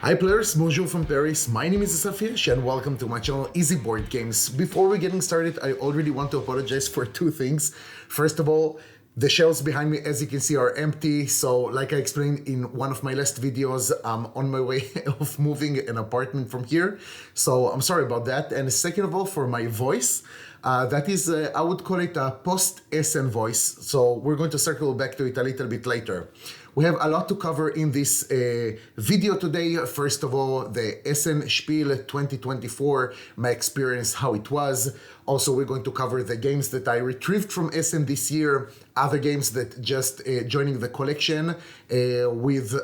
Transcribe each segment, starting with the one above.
Hi players, bonjour from Paris. My name is Asaf and welcome to my channel Easy Board Games. Before we're getting started, I already want to apologize for two things. First of all, the shelves behind me, as you can see, are empty. So like I explained in one of my last videos, I'm on my way of moving an apartment from here. So I'm sorry about that. And second of all, for my voice, that is, I would call it a post-Essen voice. So we're going to circle back to it a little bit later. We have a lot to cover in this video today. First of all, the Essen Spiel 2024, my experience, how it was. Also, we're going to cover the games that I retrieved from Essen this year, other games that just joining the collection with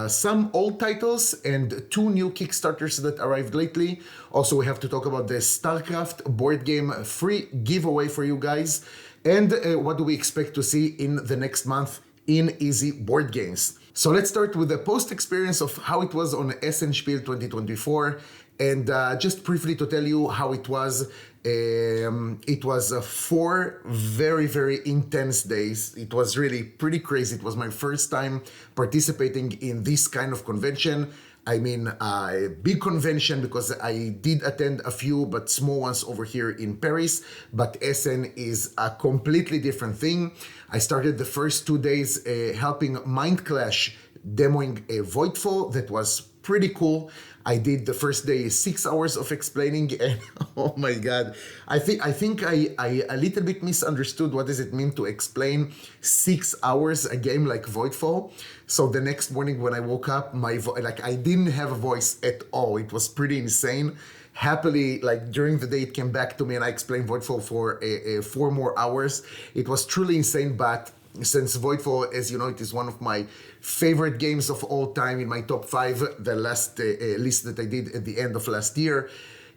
some old titles and two new Kickstarters that arrived lately. Also, we have to talk about the Starcraft board game free giveaway for you guys. And what do we expect to see in the next month in Easy Board Games. So let's start with the post experience of how it was on Essen Spiel 2024, and just briefly to tell you how it was. It was 4 very intense days. It was really pretty crazy. It was my first time participating in this kind of convention. I mean, a big convention because I did attend a few, but small ones over here in Paris. But Essen is a completely different thing. I started the first 2 days helping Mind Clash demoing a Voidfall that was pretty cool. I did the first day 6 hours of explaining, and oh my god, I think I a little bit misunderstood what does it mean to explain 6 hours a game like Voidfall. So the next morning when I woke up, I didn't have a voice at all. It was pretty insane. Happily, like during the day, it came back to me and I explained Voidfall for 4 more hours. It was truly insane, but since Voidfall, as you know, it is one of my favorite games of all time, in my top 5, the last list that I did at the end of last year.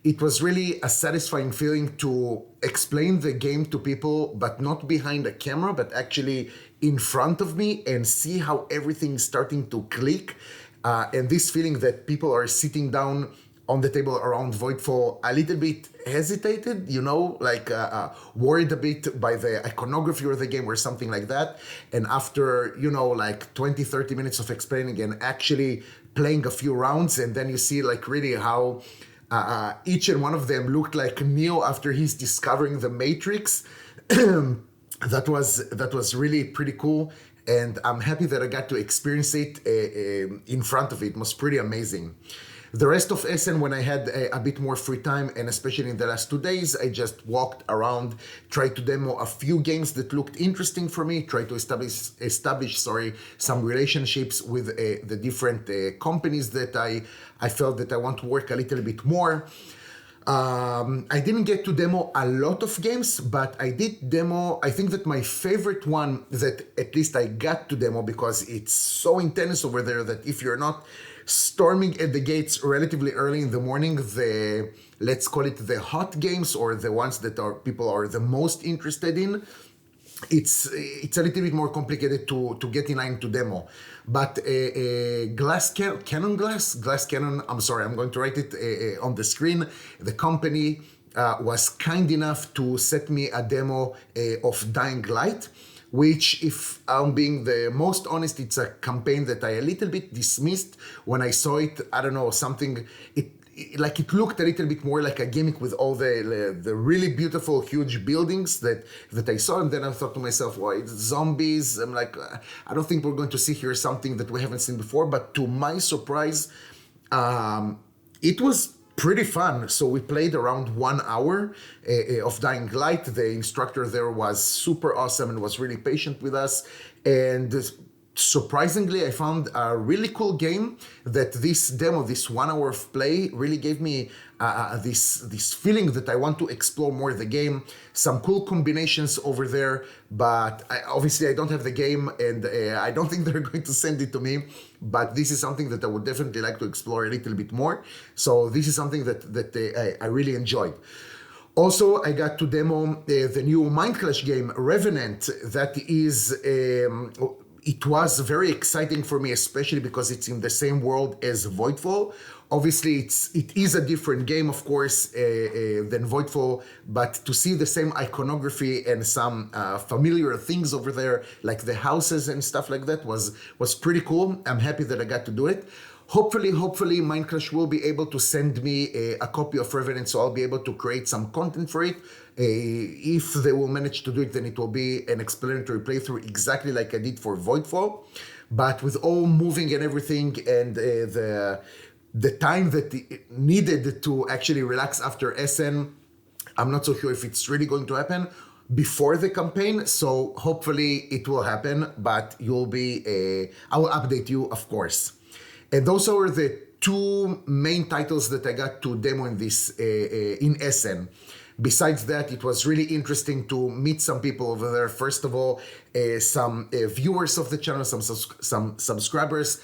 It was really a satisfying feeling to explain the game to people, but not behind a camera, but actually in front of me, and see how everything is starting to click. And this feeling that people are sitting down on the table around Voidfall a little bit hesitated, you know, like worried a bit by the iconography of the game or something like that. And after, you know, like 20-30 minutes of explaining and actually playing a few rounds, and then you see like really how each and one of them looked like Neo after he's discovering the Matrix. That was really pretty cool. And I'm happy that I got to experience it in front of it. It was pretty amazing. The rest of Essen, when I had a bit more free time, and especially in the last 2 days, I just walked around, tried to demo a few games that looked interesting for me, tried to establish some relationships with the different companies that I felt that I want to work a little bit more. I didn't get to demo a lot of games, but I did demo, I think that my favorite one that at least I got to demo, because it's so intense over there that if you're not storming at the gates relatively early in the morning, let's call it the hot games, or the ones that people are the most interested in, it's a little bit more complicated to get in line to demo. But Glass Cannon, I'm sorry, I'm going to write it on the screen. The company was kind enough to set me a demo of Dying Light, which, if I'm being the most honest, it's a campaign that I a little bit dismissed when I saw it. I don't know, something, it looked a little bit more like a gimmick with all the really beautiful, huge buildings that I saw. And then I thought to myself, well, it's zombies. I'm like, I don't think we're going to see here something that we haven't seen before. But to my surprise, it was pretty fun. So we played around 1 hour of Dying Light. The instructor there was super awesome and was really patient with us. And surprisingly, I found a really cool game that this demo, this 1 hour of play, really gave me this feeling that I want to explore more the game. Some cool combinations over there, but obviously I don't have the game, and I don't think they're going to send it to me. But this is something that I would definitely like to explore a little bit more. So this is something that I really enjoyed. Also, I got to demo the new Mind Clash game, Revenant. That is it was very exciting for me, especially because it's in the same world as Voidfall. Obviously, it is a different game, of course, than Voidfall, but to see the same iconography and some familiar things over there, like the houses and stuff like that, was pretty cool. I'm happy that I got to do it. Hopefully, Minecraft will be able to send me a copy of Revenant, so I'll be able to create some content for it. If they will manage to do it, then it will be an explanatory playthrough exactly like I did for Voidfall. But with all moving and everything, and the time that it needed to actually relax after Essen, I'm not so sure if it's really going to happen before the campaign. So hopefully it will happen, but I will update you, of course. And those are the two main titles that I got to demo in this in Essen. Besides that, it was really interesting to meet some people over there. First of all, some viewers of the channel, some subscribers.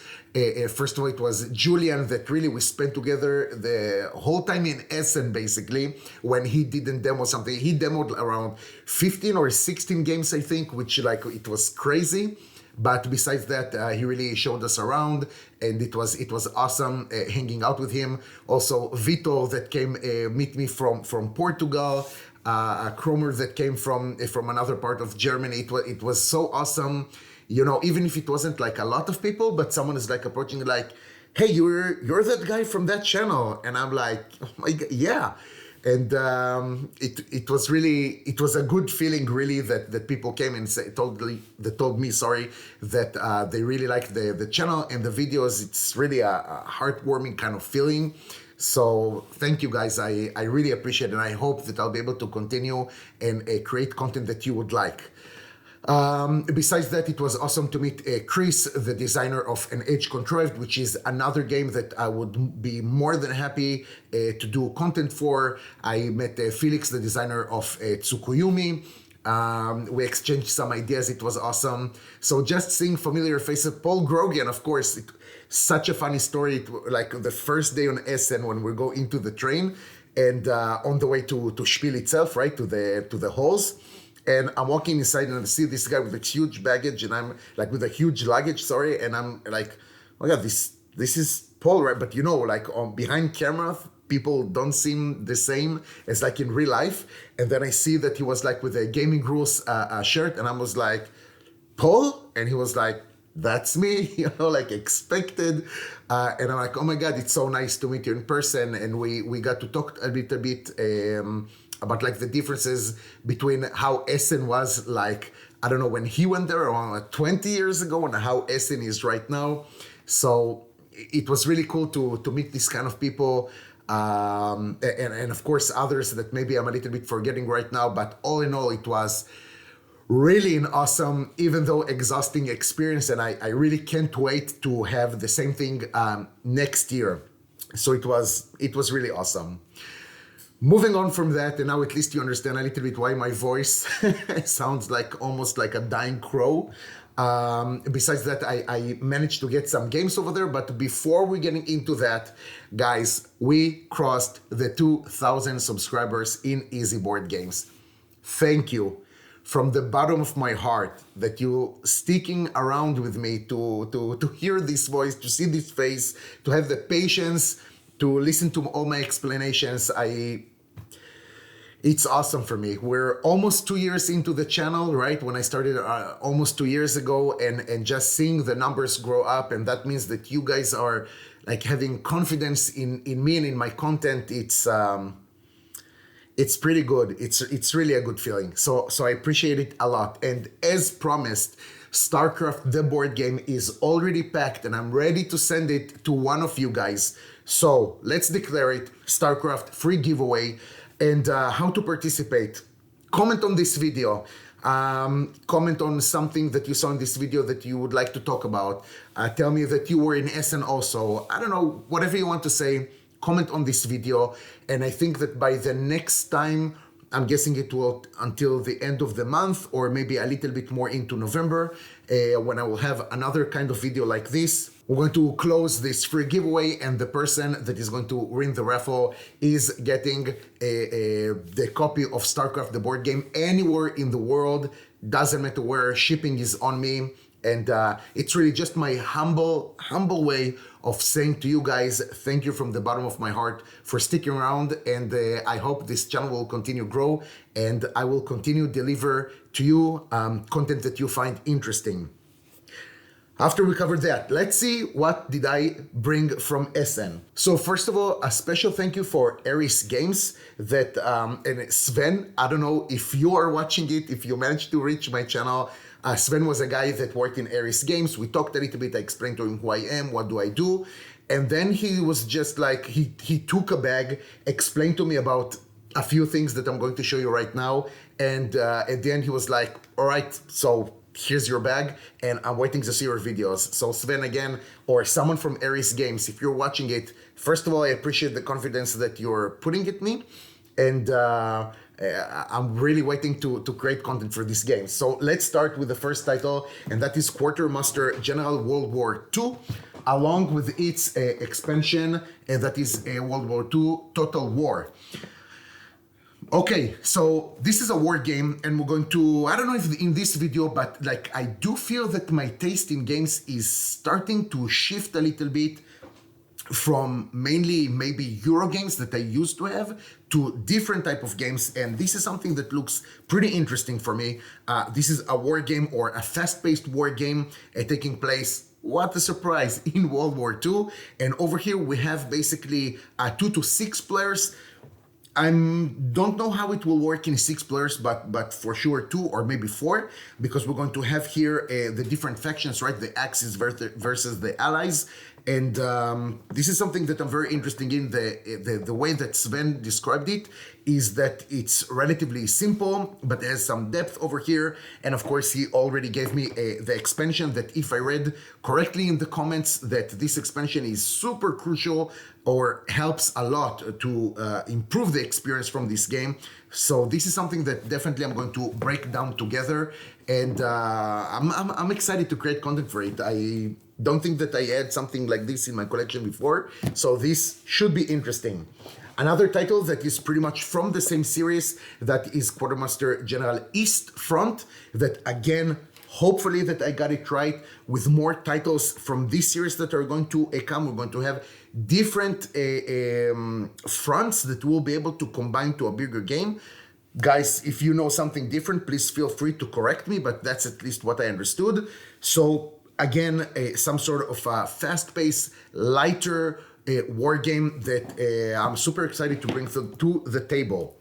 First of all, it was Julian that really we spent together the whole time in Essen, basically, when he didn't demo something. He demoed around 15 or 16 games, I think, which like it was crazy. But besides that, he really showed us around, and it was awesome hanging out with him. Also, Vito that came meet me from Portugal, Cromer that came from another part of Germany. It was so awesome, you know. Even if it wasn't like a lot of people, but someone is like approaching like, "Hey, you're that guy from that channel," and I'm like, "Oh my God, yeah." And it was a good feeling really that people came and told me that they really liked the channel and the videos. It's really a heartwarming kind of feeling. So thank you guys. I really appreciate it, and I hope that I'll be able to continue and create content that you would like. Besides that, it was awesome to meet Chris, the designer of An Age Contrived, which is another game that I would be more than happy to do content for. I met Felix, the designer of Tsukuyomi. We exchanged some ideas. It was awesome. So just seeing familiar faces, Paul Grogian, of course, such a funny story. Like the first day on Essen when we go into the train and on the way to Spiel itself, right, to the halls. And I'm walking inside and I see this guy with a huge baggage, and I'm like with a huge luggage, sorry. And I'm like, oh yeah, this is Paul, right? But you know, like behind camera, people don't seem the same as like in real life. And then I see that he was like with a Gaming Rules shirt, and I was like, Paul? And he was like, that's me, you know, like expected. And I'm like, oh my God, it's so nice to meet you in person. And we got to talk a little bit about like the differences between how Essen was like, I don't know, when he went there around like 20 years ago and how Essen is right now. So it was really cool to meet these kind of people. And of course others that maybe I'm a little bit forgetting right now, but all in all, it was really an awesome, even though exhausting experience. And I really can't wait to have the same thing next year. So it was really awesome. Moving on from that, and now at least you understand a little bit why my voice sounds like almost like a dying crow. Besides that, I managed to get some games over there. But before we getting into that, guys, we crossed the 2,000 subscribers in Easy Board Games. Thank you from the bottom of my heart that you sticking around with me to hear this voice, to see this face, to have the patience to listen to all my explanations. It's awesome for me. We're almost 2 years into the channel, right? When I started almost 2 years ago, and just seeing the numbers grow up, and that means that you guys are like having confidence in me and in my content. It's pretty good. It's really a good feeling. So I appreciate it a lot. And as promised, Starcraft, the board game, is already packed, and I'm ready to send it to one of you guys. So let's declare it. Starcraft free giveaway. And how to participate. Comment on this video. Comment on something that you saw in this video that you would like to talk about. Tell me that you were in Essen also. I don't know, whatever you want to say, comment on this video. And I think that by the next time, I'm guessing it will until the end of the month, or maybe a little bit more into November, when I will have another kind of video like this. We're going to close this free giveaway, and the person that is going to win the raffle is getting the copy of Starcraft, the board game, anywhere in the world. Doesn't matter where, shipping is on me. And it's really just my humble way of saying to you guys, thank you from the bottom of my heart for sticking around. And I hope this channel will continue to grow, and I will continue to deliver to you content that you find interesting. After we covered that, let's see what did I bring from Essen. So first of all, a special thank you for Aries Games that and Sven. I don't know if you are watching it, if you managed to reach my channel. Sven was a guy that worked in Aries Games. We talked a little bit. I explained to him who I am, what do I do, and then he was just like he took a bag, explained to me about a few things that I'm going to show you right now, and at the end he was like, "All right, so." Here's your bag, and I'm waiting to see your videos. So Sven again, or someone from Aries Games, if you're watching it, first of all, I appreciate the confidence that you're putting at me, and I'm really waiting to create content for this game. So let's start with the first title, and that is Quartermaster General World War II, along with its expansion, and that is World War II Total War. Okay, so this is a war game, and we're going to, I don't know if in this video, but like I do feel that my taste in games is starting to shift a little bit from mainly maybe Euro games that I used to have to different type of games, and this is something that looks pretty interesting for me. This is a war game, or a fast-paced war game taking place, what a surprise, in World War II. And over here we have basically 2 to 6 players. I don't know how it will work in 6 players, but for sure 2 or maybe 4, because we're going to have here the different factions, right? The Axis versus the Allies. And this is something that I'm very interested in. The way that Sven described it is that it's relatively simple, but it has some depth over here. And of course, he already gave me the expansion that, if I read correctly in the comments, that this expansion is super crucial or helps a lot to improve the experience from this game. So this is something that definitely I'm going to break down together, and I'm excited to create content for it. I don't think that I had something like this in my collection before, so this should be interesting. Another title that is pretty much from the same series, that is Quartermaster General East Front, that again, hopefully that I got it right, with more titles from this series that are going to come. We're going to have different fronts that we'll be able to combine to a bigger game. Guys, if you know something different, please feel free to correct me, but that's at least what I understood. So again, some sort of a fast-paced, lighter war game that I'm super excited to bring to the table.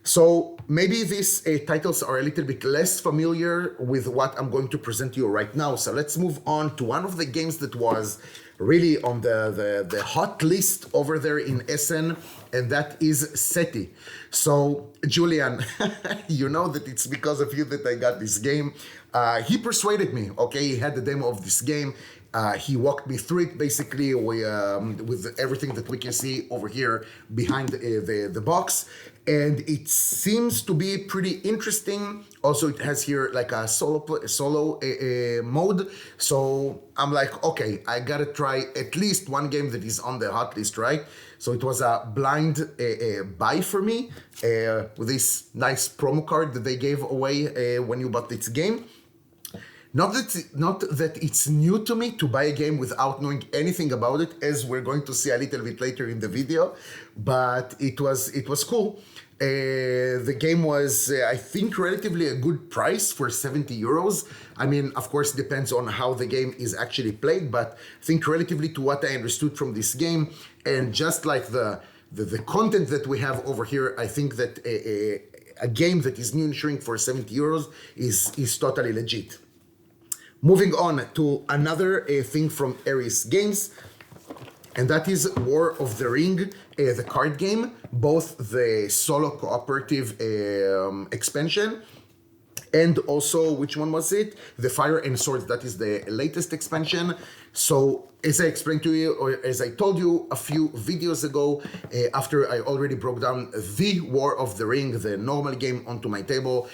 So maybe these titles are a little bit less familiar with what I'm going to present to you right now. So let's move on to one of the games that was really on the hot list over there in Essen, and that is SETI. So Julian, you know that it's because of you that I got this game. He persuaded me, okay? He had the demo of this game. He walked me through it basically with everything that we can see over here behind the box. And it seems to be pretty interesting. Also, it has here like a solo mode. So I'm like, okay, I gotta try at least one game that is on the hot list, right? So it was a blind buy for me with this nice promo card that they gave away when you bought this game. Not that it's new to me to buy a game without knowing anything about it, as we're going to see a little bit later in the video, but it was cool. The game was, I think, relatively a good price for 70 euros. I mean, of course, depends on how the game is actually played, but I think relatively to what I understood from this game, and just like the content that we have over here, I think that a game that is new and shrink for 70 euros is totally legit. Moving on to another thing from Aries Games, and that is War of the Ring, the card game, both the solo cooperative expansion, and also, which one was it? The Fire and Swords, that is the latest expansion. So as I explained to you, or as I told you a few videos ago, after I already broke down the War of the Ring, the normal game, onto my table,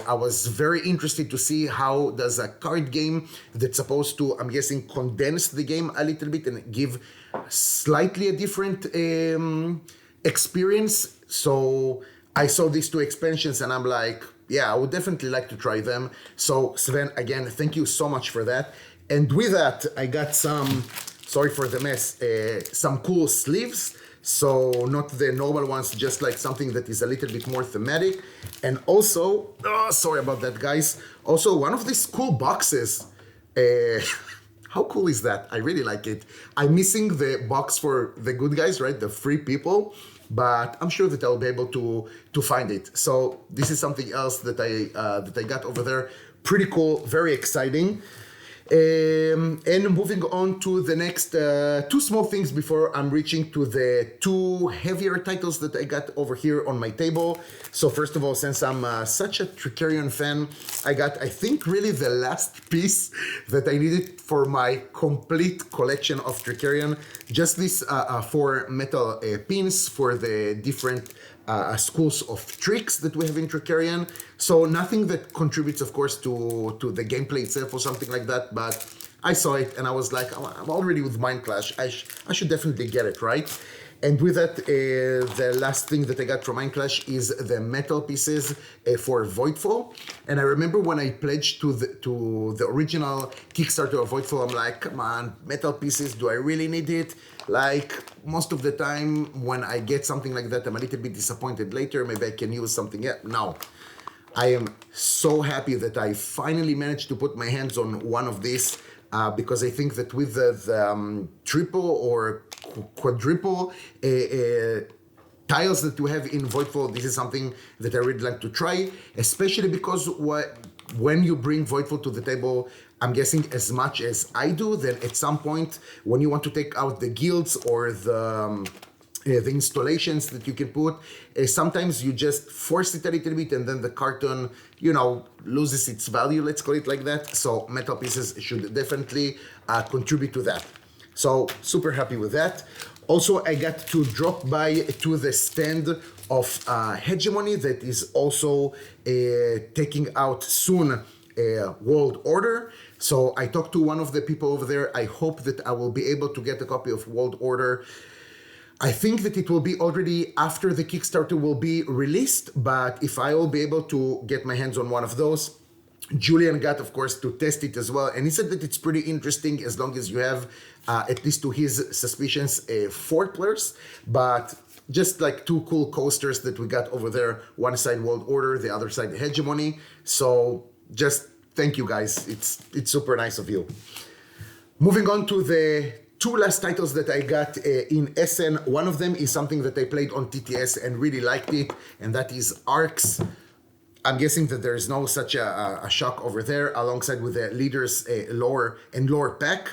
I was very interested to see how does a card game that's supposed to, I'm guessing, condense the game a little bit and give slightly a different experience. So I saw these 2 expansions and I'm like, yeah, I would definitely like to try them. So Sven, again, thank you so much for that. And with that, I got some, sorry for the mess, some cool sleeves. So not the normal ones, just like something that is a little bit more thematic. And also, oh, sorry about that, guys. Also, one of these cool boxes. Uh, how cool is that? I really like it. I'm missing the box for the good guys, right? The free people, but I'm sure that I'll be able to find it. So this is something else that I got over there. Pretty cool, very exciting. And moving on to the next two small things before I'm reaching to the two heavier titles that I got over here on my table. So first of all, since I'm such a Tricarion fan, I got, I think, really the last piece that I needed for my complete collection of Tricarion. Just these four metal pins for the different schools of tricks that we have in Tricarion. So nothing that contributes, of course, to the gameplay itself or something like that, but I saw it and I was like, oh, I'm already with Mind Clash. I should definitely get it, right? And with that, the last thing that I got from Mind Clash is the metal pieces for Voidfall. And I remember when I pledged to the original Kickstarter of Voidfall, I'm like, come on, metal pieces, do I really need it? Like, most of the time when I get something like that, I'm a little bit disappointed later. Maybe I can use something else. No. I am so happy that I finally managed to put my hands on one of these because I think that with the triple or quadruple tiles that we have in Voidfall, this is something that I really like to try, especially because when you bring Voidfall to the table, I'm guessing as much as I do, then at some point when you want to take out the guilds or the installations that you can put, sometimes you just force it a little bit and then the carton, loses its value, let's call it like that. So metal pieces should definitely contribute to that. So super happy with that. Also, I got to drop by to the stand of Hegemony that is also taking out soon World Order. So I talked to one of the people over there. I hope that I will be able to get a copy of World Order. I think that it will be already after the Kickstarter will be released, but if I will be able to get my hands on one of those, Julian got, of course, to test it as well. And he said that it's pretty interesting as long as you have, at least to his suspicions, 4 players. But just like 2 cool coasters that we got over there. One side World Order, the other side Hegemony. So just thank you guys. It's super nice of you. Moving on to the 2 last titles that I got in Essen. One of them is something that I played on TTS and really liked it, and that is Arcs. I'm guessing that there is no such a shock over there, alongside with the leaders lore pack.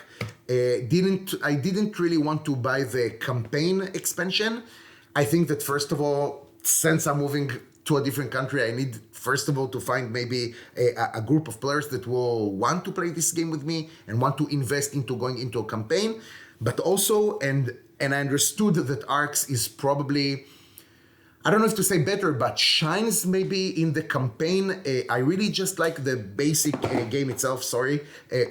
I didn't really want to buy the campaign expansion. I think that first of all, since I'm moving to a different country, I need first of all to find maybe a group of players that will want to play this game with me and want to invest into going into a campaign. But also, and I understood that Arcs is probably, I don't know if to say better, but shines maybe in the campaign. I really just like the basic game itself,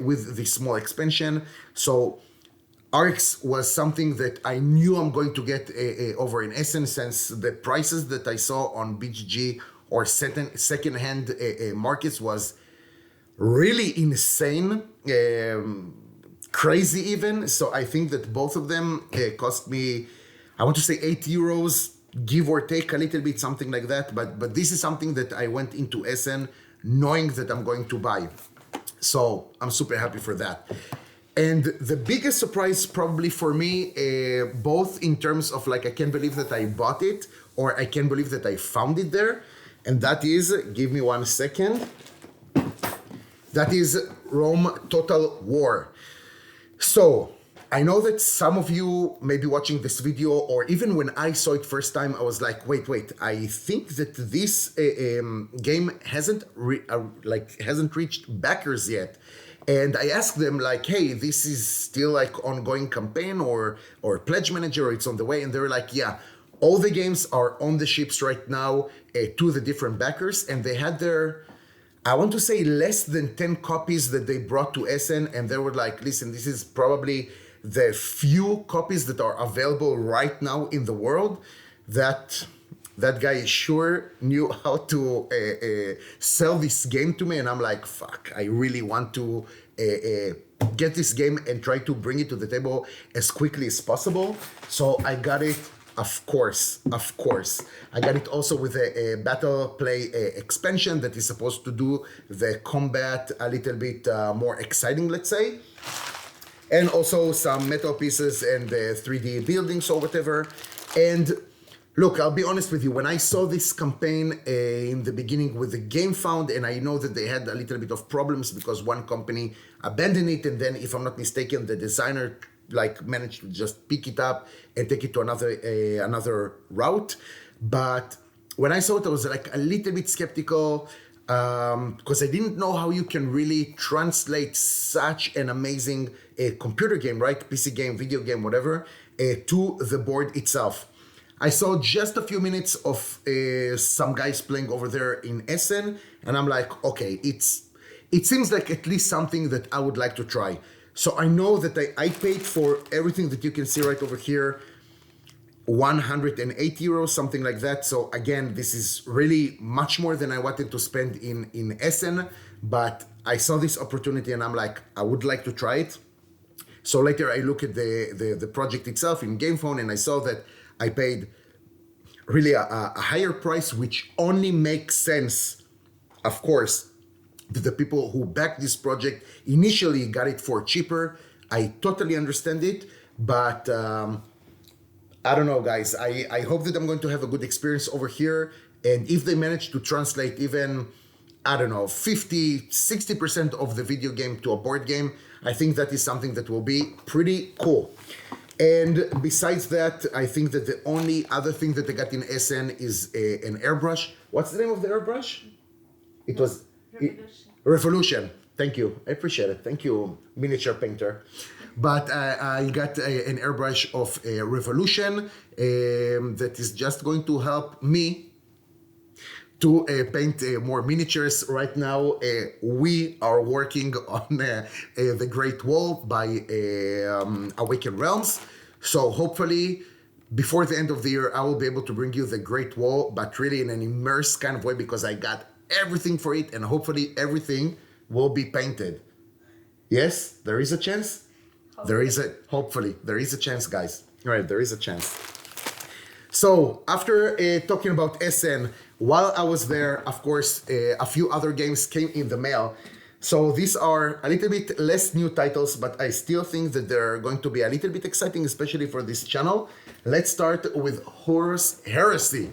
with the small expansion. So Arcs was something that I knew I'm going to get over in Essen, since the prices that I saw on BGG or second-hand markets was really insane, crazy even. So I think that both of them cost me, I want to say €8, give or take a little bit, something like that. But this is something that I went into Essen knowing that I'm going to buy. So I'm super happy for that. And the biggest surprise probably for me, both in terms of like, I can't believe that I bought it, or I can't believe that I found it there. And that is, give me 1 second. That is Rome Total War. So I know that some of you may be watching this video, or even when I saw it first time, I was like, wait, I think that this game hasn't reached backers yet. And I asked them like, hey, this is still like ongoing campaign or pledge manager, or it's on the way? And they were like, yeah, all the games are on the ships right now to the different backers. And they had their, I want to say, less than 10 copies that they brought to Essen. And they were like, listen, this is probably the few copies that are available right now in the world. That guy sure knew how to sell this game to me. And I'm like, fuck, I really want to get this game and try to bring it to the table as quickly as possible. So I got it Of course, of course. I got it also with a battle play expansion that is supposed to do the combat a little bit more exciting, let's say. And also some metal pieces and 3D buildings or whatever. And look, I'll be honest with you, when I saw this campaign in the beginning with the Game Found, and I know that they had a little bit of problems because one company abandoned it, and then if I'm not mistaken, the designer like managed to just pick it up and take it to another route. But when I saw it, I was like a little bit skeptical because I didn't know how you can really translate such an amazing computer game, right? PC game, video game, whatever, to the board itself. I saw just a few minutes of some guys playing over there in Essen, and I'm like, okay, it seems like at least something that I would like to try. So I know that I paid for everything that you can see right over here, 108 euros, something like that. So again, this is really much more than I wanted to spend in Essen, but I saw this opportunity and I'm like, I would like to try it. So later I look at the project itself in GamePhone and I saw that I paid really a higher price, which only makes sense, of course, the people who backed this project initially got it for cheaper. I totally understand it, but I don't know, guys. I hope that I'm going to have a good experience over here. And if they manage to translate even, I don't know, 50, 60% of the video game to a board game, I think that is something that will be pretty cool. And besides that, I think that the only other thing that I got in Essen is an airbrush. What's the name of the airbrush? It was Revolution. Thank you. I appreciate it. Thank you, miniature painter. But I got an airbrush of Revolution that is just going to help me to paint more miniatures. Right now, we are working on the Great Wall by Awakened Realms. So hopefully, before the end of the year, I will be able to bring you the Great Wall, but really in an immersed kind of way because I got everything for it and hopefully everything will be painted. Yes, there is a chance. Hopefully there is a chance, guys. All right, there is a chance. So after talking about Essen, while I was there, of course, a few other games came in the mail. So these are a little bit less new titles, but I still think that they're going to be a little bit exciting, especially for this channel. Let's start with Horus Heresy.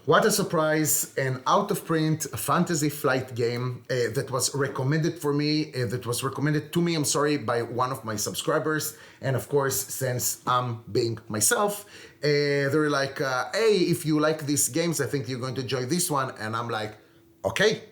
What a surprise, an out-of-print fantasy flight game that was recommended for me, that was recommended to me, I'm sorry, by one of my subscribers. And of course, since I'm being myself, they're like, hey, if you like these games, I think you're going to enjoy this one. And I'm like, okay,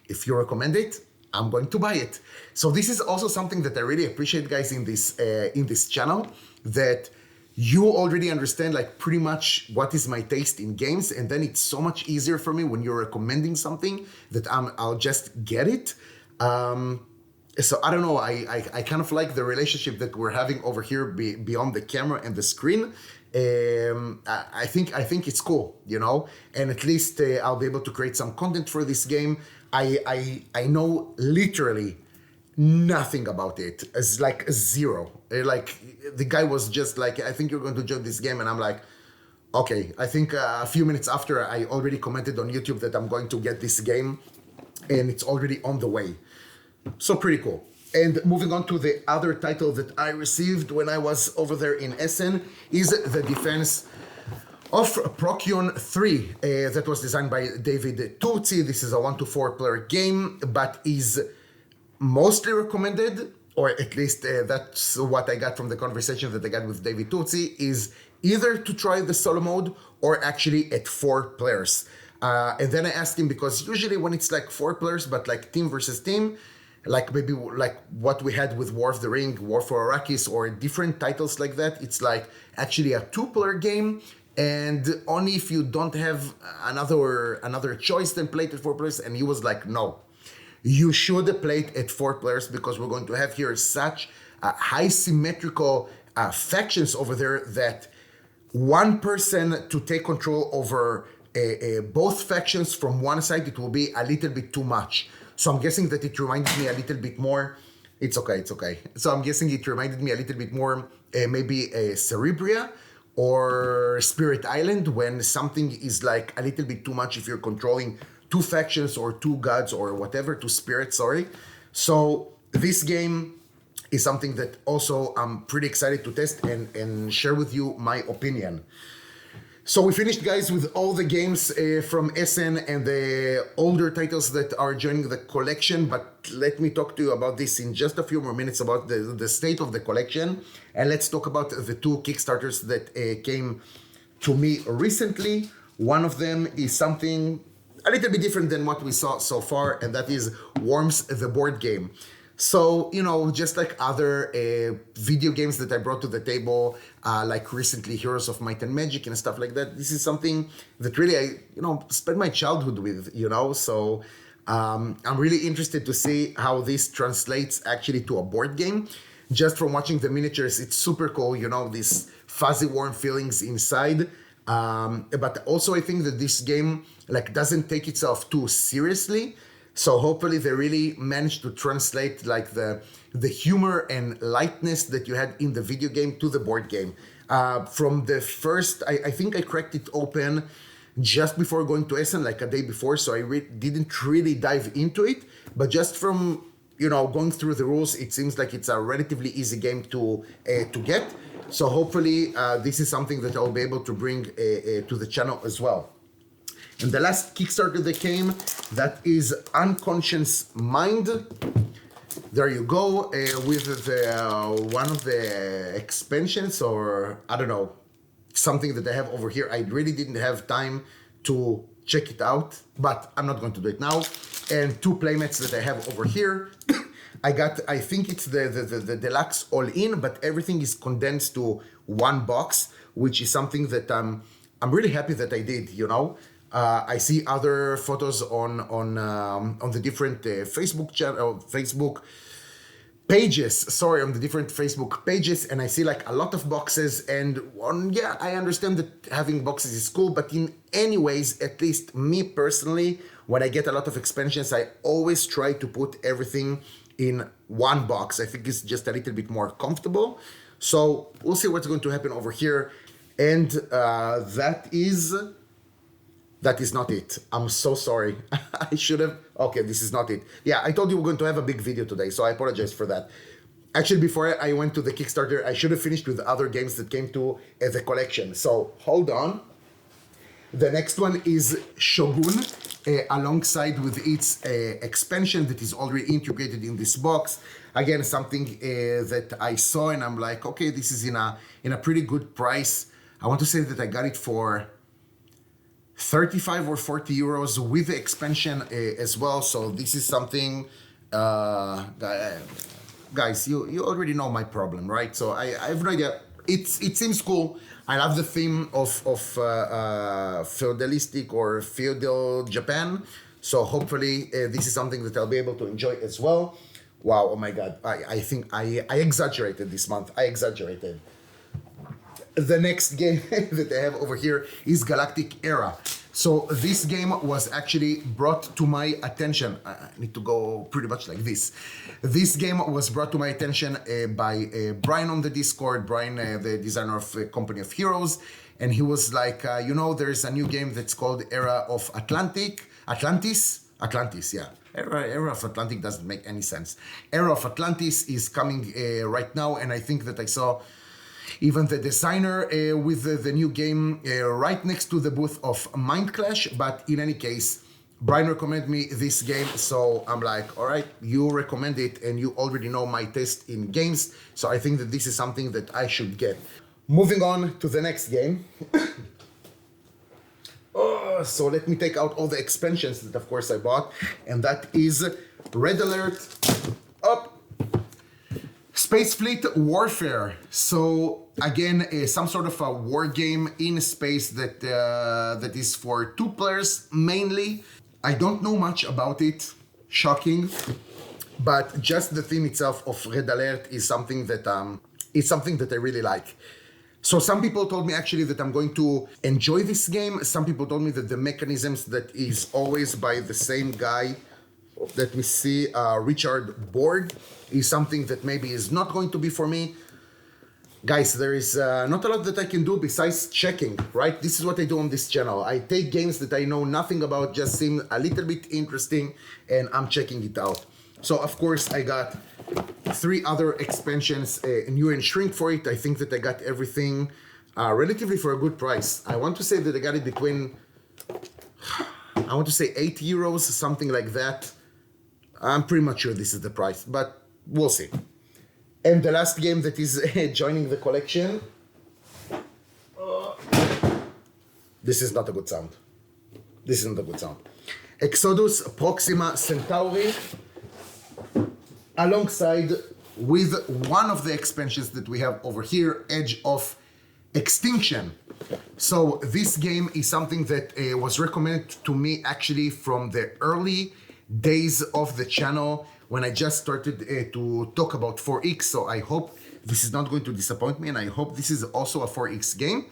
if you recommend it, I'm going to buy it. So this is also something that I really appreciate, guys, in this channel, that you already understand like pretty much what is my taste in games, and then it's so much easier for me when you're recommending something that I'll just get it. So I don't know, I kind of like the relationship that we're having over here beyond the camera and the screen. I think it's cool, you know, and at least I'll be able to create some content for this game. I know literally nothing about it. It's like zero. Like the guy was just like, I think you're going to enjoy this game, and I'm like, okay. I think a few minutes after I already commented on YouTube that I'm going to get this game, and it's already on the way. So pretty cool. And moving on to the other title that I received when I was over there in Essen is the Defense of Procyon 3 that was designed by David Turczi. This is a 1 to 4 player game, but is mostly recommended, or at least that's what I got from the conversation that I got with David Turczi, is either to try the solo mode or actually at 4 players. And then I asked him, because usually when it's like 4 players, but like team versus team, like maybe like what we had with War of the Ring, War for Arrakis, or different titles like that, it's like actually a 2-player game, and only if you don't have another choice then play it at 4 players. And he was like, no, you should play it at 4 players, because we're going to have here such high symmetrical factions over there that one person to take control over both factions from one side, it will be a little bit too much. So I'm guessing that it reminded me a little bit more. It's okay. So I'm guessing it reminded me a little bit more maybe Cerebria or Spirit Island, when something is like a little bit too much if you're controlling two factions or two gods or whatever, two spirits, sorry. So this game is something that also I'm pretty excited to test and share with you my opinion. So we finished, guys, with all the games from Essen and the older titles that are joining the collection. But let me talk to you about this in just a few more minutes about the state of the collection. And let's talk about the two Kickstarters that came to me recently. One of them is something a little bit different than what we saw so far, and that is Worms, the board game. So, you know, just like other video games that I brought to the table, like recently Heroes of Might and Magic and stuff like that, this is something that really I, spent my childhood with, So I'm really interested to see how this translates actually to a board game. Just from watching the miniatures, it's super cool, these fuzzy, warm feelings inside. But also I think that this game doesn't take itself too seriously. So hopefully they really managed to translate the humor and lightness that you had in the video game to the board game. From the first, I think I cracked it open just before going to Essen, like a day before, so I didn't really dive into it. But just from going through the rules, it seems like it's a relatively easy game to get. So hopefully this is something that I'll be able to bring to the channel as well. And the last Kickstarter that came, that is Unconscious Mind. There you go, with one of the expansions, or I don't know, something that I have over here. I really didn't have time to check it out, but I'm not going to do it now. And two playmats that I have over here. I think it's the deluxe all-in, but everything is condensed to one box, which is something that I'm really happy that I did, I see other photos on the different Facebook pages. Sorry, on the different Facebook pages, and I see a lot of boxes. And I understand that having boxes is cool, but in any ways, at least me personally, when I get a lot of expansions, I always try to put everything in one box. I think it's just a little bit more comfortable. So we'll see what's going to happen over here, and that is not it. I'm so sorry. I should have... Okay, this is not it. Yeah, I told you we're going to have a big video today, so I apologize for that. Actually, before I went to the Kickstarter, I should have finished with the other games that came to the collection. So, hold on. The next one is Shogun, alongside with its expansion that is already integrated in this box. Again, something that I saw and I'm like, okay, this is in a pretty good price. I want to say that I got it for 35 or 40 euros with the expansion as well. So this is something, guys, you already know my problem, right? So I have no idea. It seems cool. I love the theme of feudalistic or feudal Japan. So hopefully this is something that I'll be able to enjoy as well. Wow, oh my God. I think I exaggerated this month. I exaggerated. The next game that I have over here is Galactic Era. So this game was actually brought to my attention. I need to go pretty much like this. This game was brought to my attention by Brian on the Discord, Brian, the designer of Company of Heroes. And he was like, there's a new game that's called Era of Atlantis, yeah. Era of Atlantic doesn't make any sense. Era of Atlantis is coming right now, and I think that I saw even the designer with the new game right next to the booth of Mind Clash. But in any case, Brian recommended me this game, so I'm like, all right, you recommend it and you already know my taste in games, so I think that this is something that I should get. Moving on to the next game. So let me take out all the expansions that of course I bought, and that is Red Alert, Space Fleet Warfare. So again, some sort of a war game in space that that is for 2 players mainly. I don't know much about it, shocking, but just the theme itself of Red Alert is something that I really like. So some people told me actually that I'm going to enjoy this game. Some people told me that the mechanisms that is always by the same guy that we see, Richard Borg, is something that maybe is not going to be for me. Guys, there is not a lot that I can do besides checking, right? This is what I do on this channel. I take games that I know nothing about, just seem a little bit interesting, and I'm checking it out. So, of course, I got 3 other expansions, new and shrink for it. I think that I got everything relatively for a good price. I want to say that I got it between, I want to say 8 euros, something like that. I'm pretty much sure this is the price, but we'll see. And the last game that is joining the collection, this is not a good sound. This isn't a good sound. Exodus Proxima Centauri, alongside with one of the expansions that we have over here, Edge of Extinction. So this game is something that was recommended to me actually from the early days of the channel when I just started to talk about 4X. So I hope this is not going to disappoint me, and I hope this is also a 4X game.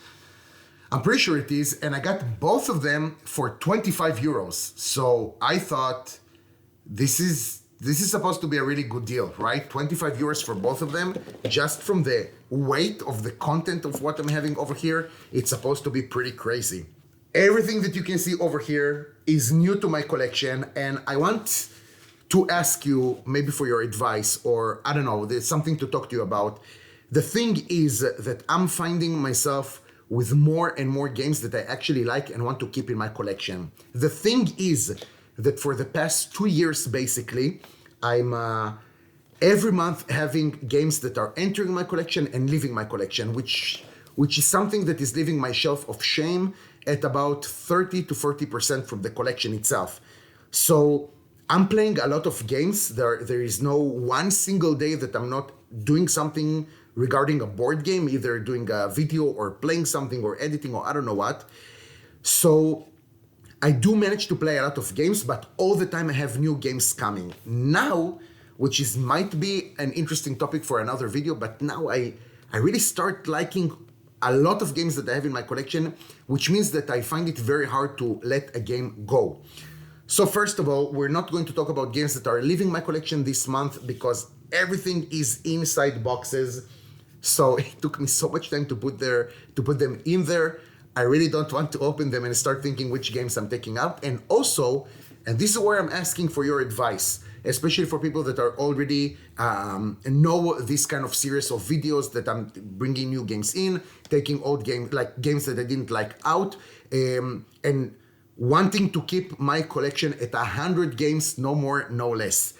I'm pretty sure it is, and I got both of them for 25 euros. So I thought this is supposed to be a really good deal, right? 25 euros for both of them, just from the weight of the content of what I'm having over here, it's supposed to be pretty crazy. Everything that you can see over here is new to my collection, and I want to ask you maybe for your advice, or I don't know, there's something to talk to you about. The thing is that I'm finding myself with more and more games that I actually like and want to keep in my collection. The thing is that for the past 2 years, basically, I'm every month having games that are entering my collection and leaving my collection, which is something that is leaving my shelf of shame at about 30 to 40% from the collection itself. So I'm playing a lot of games. There is no one single day that I'm not doing something regarding a board game, either doing a video or playing something or editing or I don't know what. So I do manage to play a lot of games, but all the time I have new games coming. Now, which is might be an interesting topic for another video, but now I really start liking a lot of games that I have in my collection, which means that I find it very hard to let a game go. So first of all, we're not going to talk about games that are leaving my collection this month because everything is inside boxes. So it took me so much time to put them in there. I really don't want to open them and start thinking which games I'm taking out. And also, and this is where I'm asking for your advice, especially for people that are already know this kind of series of videos that I'm bringing new games in, taking old games, like games that I didn't like out, and wanting to keep my collection at 100 games, no more, no less.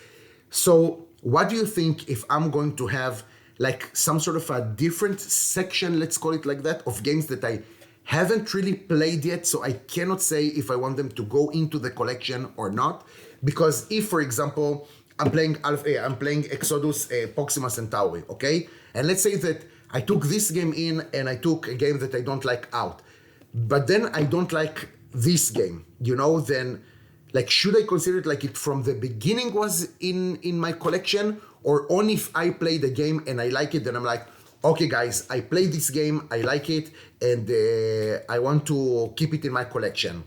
So what do you think if I'm going to have like some sort of a different section, let's call it like that, of games that I haven't really played yet, so I cannot say if I want them to go into the collection or not. Because if, for example, I'm playing Exodus Proxima Centauri, okay? And let's say that I took this game in and I took a game that I don't like out, but then I don't like this game, you know, then like, should I consider it like it from the beginning was in my collection, or only if I play the game and I like it, then I'm like, okay guys, I played this game, I like it, and I want to keep it in my collection.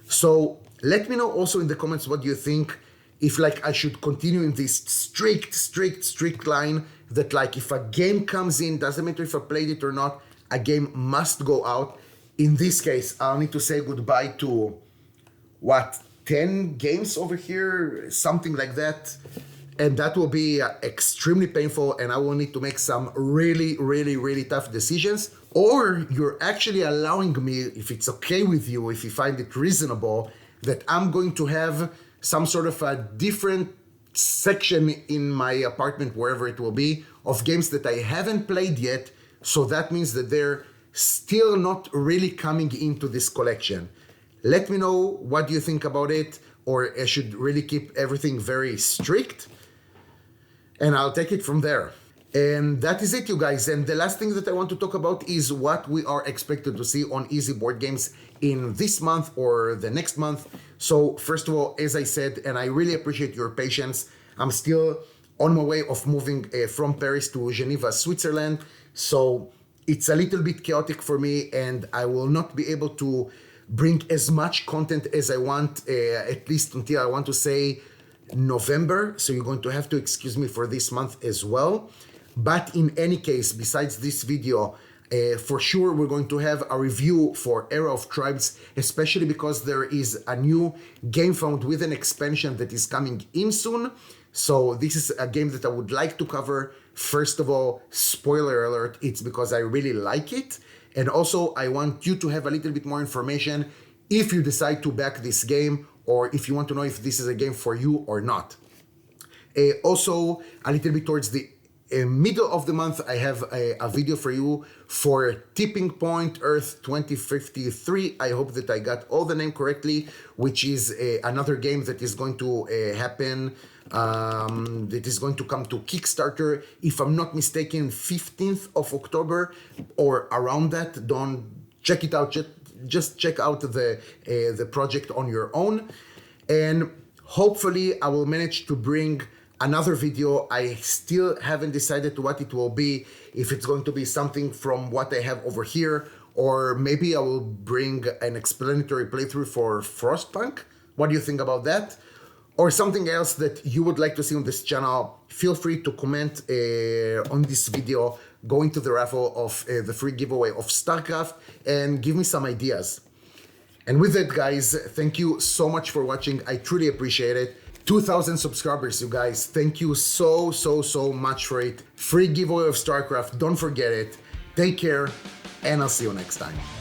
So let me know also in the comments what you think, if like I should continue in this strict line that like if a game comes in, doesn't matter if I played it or not, a game must go out. In this case, I'll need to say goodbye to, what, 10 games over here, something like that. And that will be extremely painful, and I will need to make some really tough decisions. Or you're actually allowing me, if it's okay with you, if you find it reasonable, that I'm going to have some sort of a different section in my apartment, wherever it will be, of games that I haven't played yet. So that means that they're still not really coming into this collection. Let me know what you think about it, or I should really keep everything very strict, and I'll take it from there. And that is it, you guys. And the last thing that I want to talk about is what we are expected to see on Easy Board Games in this month or the next month. So first of all, as I said, and I really appreciate your patience, I'm still on my way of moving from Paris to Geneva, Switzerland. So it's a little bit chaotic for me, and I will not be able to bring as much content as I want, at least until I want to say November. So you're going to have to excuse me for this month as well. But in any case, besides this video, for sure we're going to have a review for Era of Tribes, especially because there is a new game found with an expansion that is coming in soon. So this is a game that I would like to cover. First of all, spoiler alert, it's because I really like it. And also I want you to have a little bit more information if you decide to back this game, or if you want to know if this is a game for you or not. Also, a little bit towards the middle of the month, I have a video for you for Tipping Point Earth 2053. I hope that I got all the name correctly, which is another game that is going to happen, that is going to come to Kickstarter, if I'm not mistaken, 15th of October or around that. Don't check it out, just check out the project on your own. And hopefully I will manage to bring another video. I still haven't decided what it will be, if it's going to be something from what I have over here, or maybe I will bring an explanatory playthrough for Frostpunk. What do you think about that? Or something else that you would like to see on this channel. Feel free to comment on this video, go into the raffle of the free giveaway of Starcraft, and give me some ideas. And with that, guys, thank you so much for watching. I truly appreciate it. 2,000 subscribers, you guys. Thank you so much for it. Free giveaway of Starcraft. Don't forget it. Take care, and I'll see you next time.